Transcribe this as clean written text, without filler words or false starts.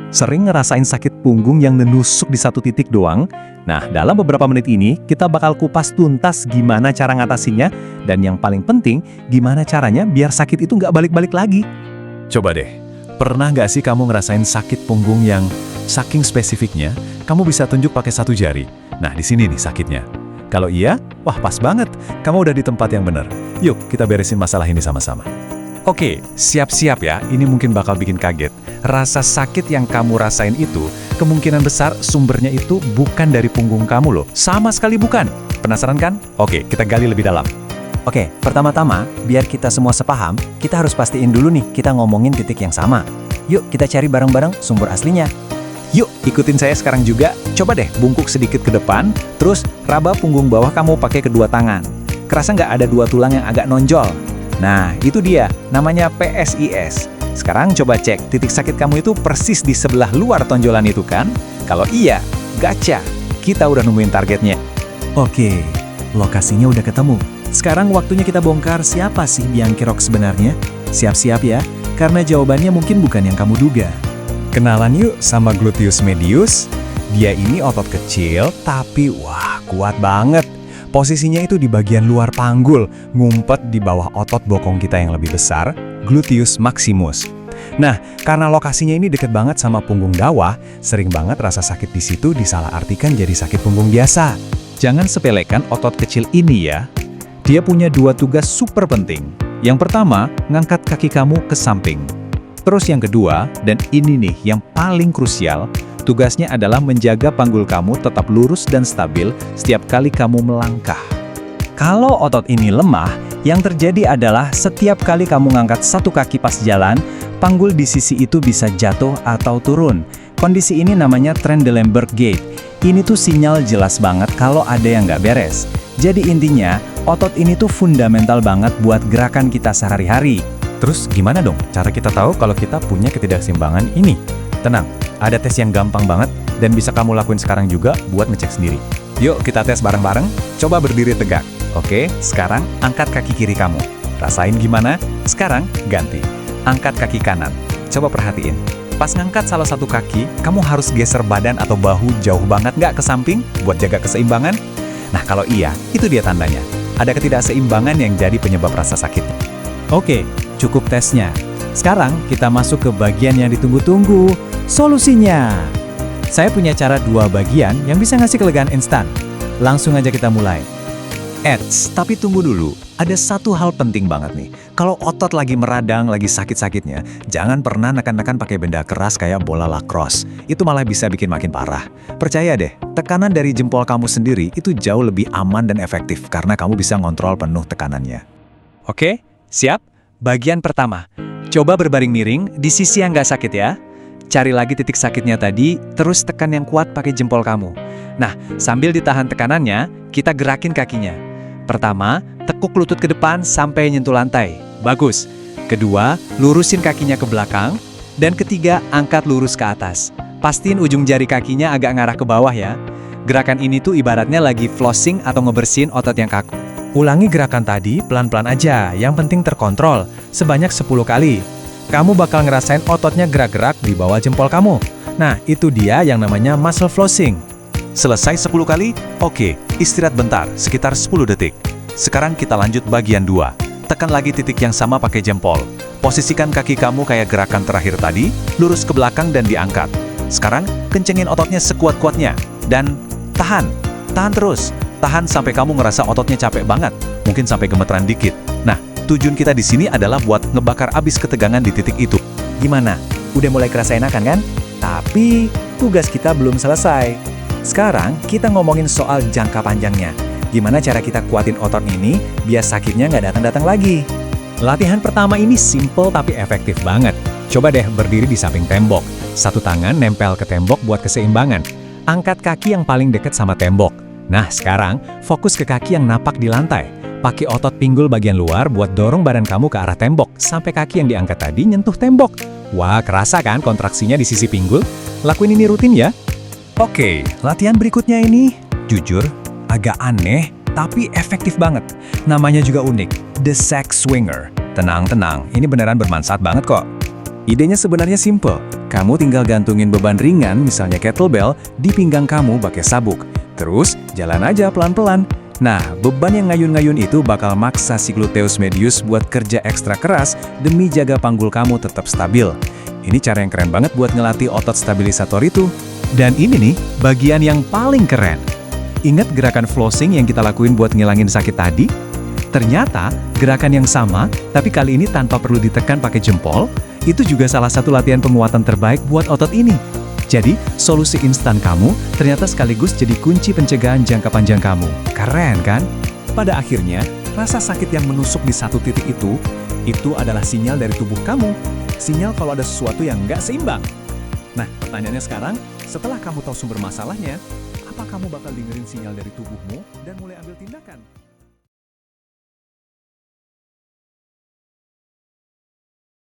Sering ngerasain sakit punggung yang menusuk di satu titik doang? Nah, dalam beberapa menit ini, kita bakal kupas tuntas gimana cara ngatasinnya, dan yang paling penting, gimana caranya biar sakit itu nggak balik-balik lagi. Coba deh, pernah nggak sih kamu ngerasain sakit punggung yang saking spesifiknya, kamu bisa tunjuk pakai satu jari? Nah, di sini nih sakitnya. Kalau iya, wah pas banget, kamu udah di tempat yang benar. Yuk, kita beresin masalah ini sama-sama. Oke, siap-siap ya, ini mungkin bakal bikin kaget. Rasa sakit yang kamu rasain itu, kemungkinan besar sumbernya itu bukan dari punggung kamu loh. Sama sekali bukan. Penasaran kan? Oke, kita gali lebih dalam. Oke, pertama-tama, biar kita semua sepaham, kita harus pastiin dulu nih, kita ngomongin titik yang sama. Yuk, kita cari bareng-bareng sumber aslinya. Yuk, ikutin saya sekarang juga. Coba deh, bungkuk sedikit ke depan, terus raba punggung bawah kamu pakai kedua tangan. Kerasa nggak ada dua tulang yang agak nonjol? Nah, itu dia, namanya PSIS. Sekarang coba cek, titik sakit kamu itu persis di sebelah luar tonjolan itu kan? Kalau iya, gacha, kita udah nemuin targetnya. Oke, lokasinya udah ketemu. Sekarang waktunya kita bongkar siapa sih biang kerok sebenarnya. Siap-siap ya, karena jawabannya mungkin bukan yang kamu duga. Kenalan yuk sama gluteus medius. Dia ini otot kecil, tapi wah kuat banget. Posisinya itu di bagian luar panggul, ngumpet di bawah otot bokong kita yang lebih besar, gluteus maximus. Nah, karena lokasinya ini deket banget sama punggung bawah, sering banget rasa sakit di situ disalahartikan jadi sakit punggung biasa. Jangan sepelekan otot kecil ini ya. Dia punya dua tugas super penting. Yang pertama, ngangkat kaki kamu ke samping. Terus yang kedua, dan ini nih yang paling krusial, tugasnya adalah menjaga panggul kamu tetap lurus dan stabil setiap kali kamu melangkah. Kalau otot ini lemah, yang terjadi adalah setiap kali kamu ngangkat satu kaki pas jalan, panggul di sisi itu bisa jatuh atau turun. Kondisi ini namanya Trendelenburg gait. Ini tuh sinyal jelas banget kalau ada yang nggak beres. Jadi intinya, otot ini tuh fundamental banget buat gerakan kita sehari-hari. Terus gimana dong cara kita tahu kalau kita punya ketidakseimbangan ini? Tenang, ada tes yang gampang banget dan bisa kamu lakuin sekarang juga buat ngecek sendiri. Yuk kita tes bareng-bareng, coba berdiri tegak. Oke, sekarang angkat kaki kiri kamu. Rasain gimana? Sekarang ganti. Angkat kaki kanan. Coba perhatiin. Pas ngangkat salah satu kaki, kamu harus geser badan atau bahu jauh banget nggak ke samping buat jaga keseimbangan? Nah kalau iya, itu dia tandanya. Ada ketidakseimbangan yang jadi penyebab rasa sakit. Oke, cukup tesnya. Sekarang kita masuk ke bagian yang ditunggu-tunggu, solusinya. Saya punya cara dua bagian yang bisa ngasih kelegaan instan. Langsung aja kita mulai. Eits, tapi tunggu dulu. Ada satu hal penting banget nih. Kalau otot lagi meradang, lagi sakit-sakitnya, jangan pernah nekan-nekan pakai benda keras kayak bola lacrosse. Itu malah bisa bikin makin parah. Percaya deh, tekanan dari jempol kamu sendiri itu jauh lebih aman dan efektif karena kamu bisa ngontrol penuh tekanannya. Oke, siap? Bagian pertama. Coba berbaring miring di sisi yang nggak sakit ya. Cari lagi titik sakitnya tadi, terus tekan yang kuat pakai jempol kamu. Nah, sambil ditahan tekanannya, kita gerakin kakinya. Pertama, tekuk lutut ke depan sampai nyentuh lantai. Bagus. Kedua, lurusin kakinya ke belakang. Dan ketiga, angkat lurus ke atas. Pastiin ujung jari kakinya agak ngarah ke bawah ya. Gerakan ini tuh ibaratnya lagi flossing atau ngebersihin otot yang kaku. Ulangi gerakan tadi pelan-pelan aja, yang penting terkontrol, sebanyak 10 kali. Kamu bakal ngerasain ototnya gerak-gerak di bawah jempol kamu. Nah, itu dia yang namanya muscle flossing. Selesai 10 kali? Oke, istirahat bentar, sekitar 10 detik. Sekarang kita lanjut bagian 2. Tekan lagi titik yang sama pakai jempol. Posisikan kaki kamu kayak gerakan terakhir tadi, lurus ke belakang dan diangkat. Sekarang, kencengin ototnya sekuat-kuatnya. Dan tahan. Tahan terus. Tahan sampai kamu ngerasa ototnya capek banget. Mungkin sampai gemeteran dikit. Nah, tujuan kita di sini adalah buat ngebakar abis ketegangan di titik itu. Gimana? Udah mulai kerasa enakan kan? Tapi, tugas kita belum selesai. Sekarang, kita ngomongin soal jangka panjangnya. Gimana cara kita kuatin otot ini, biar sakitnya nggak datang-datang lagi. Latihan pertama ini simple tapi efektif banget. Coba deh berdiri di samping tembok. Satu tangan nempel ke tembok buat keseimbangan. Angkat kaki yang paling dekat sama tembok. Nah, sekarang fokus ke kaki yang napak di lantai. Pakai otot pinggul bagian luar buat dorong badan kamu ke arah tembok, sampai kaki yang diangkat tadi nyentuh tembok. Wah, kerasa kan kontraksinya di sisi pinggul? Lakuin ini rutin ya. Oke, latihan berikutnya ini, jujur, agak aneh, tapi efektif banget. Namanya juga unik, The Sack Swinger. Tenang, ini beneran bermanfaat banget kok. Idenya sebenarnya simple. Kamu tinggal gantungin beban ringan, misalnya kettlebell, di pinggang kamu pakai sabuk. Terus, jalan aja pelan-pelan. Nah, beban yang ngayun-ngayun itu bakal maksa si gluteus medius buat kerja ekstra keras demi jaga panggul kamu tetap stabil. Ini cara yang keren banget buat ngelatih otot stabilisator itu. Dan ini nih, bagian yang paling keren. Ingat gerakan flossing yang kita lakuin buat ngilangin sakit tadi? Ternyata, gerakan yang sama, tapi kali ini tanpa perlu ditekan pakai jempol, itu juga salah satu latihan penguatan terbaik buat otot ini. Jadi, solusi instan kamu ternyata sekaligus jadi kunci pencegahan jangka panjang kamu. Keren kan? Pada akhirnya, rasa sakit yang menusuk di satu titik itu adalah sinyal dari tubuh kamu. Sinyal kalau ada sesuatu yang nggak seimbang. Nah, pertanyaannya sekarang, setelah kamu tahu sumber masalahnya, apa kamu bakal dengerin sinyal dari tubuhmu dan mulai ambil tindakan?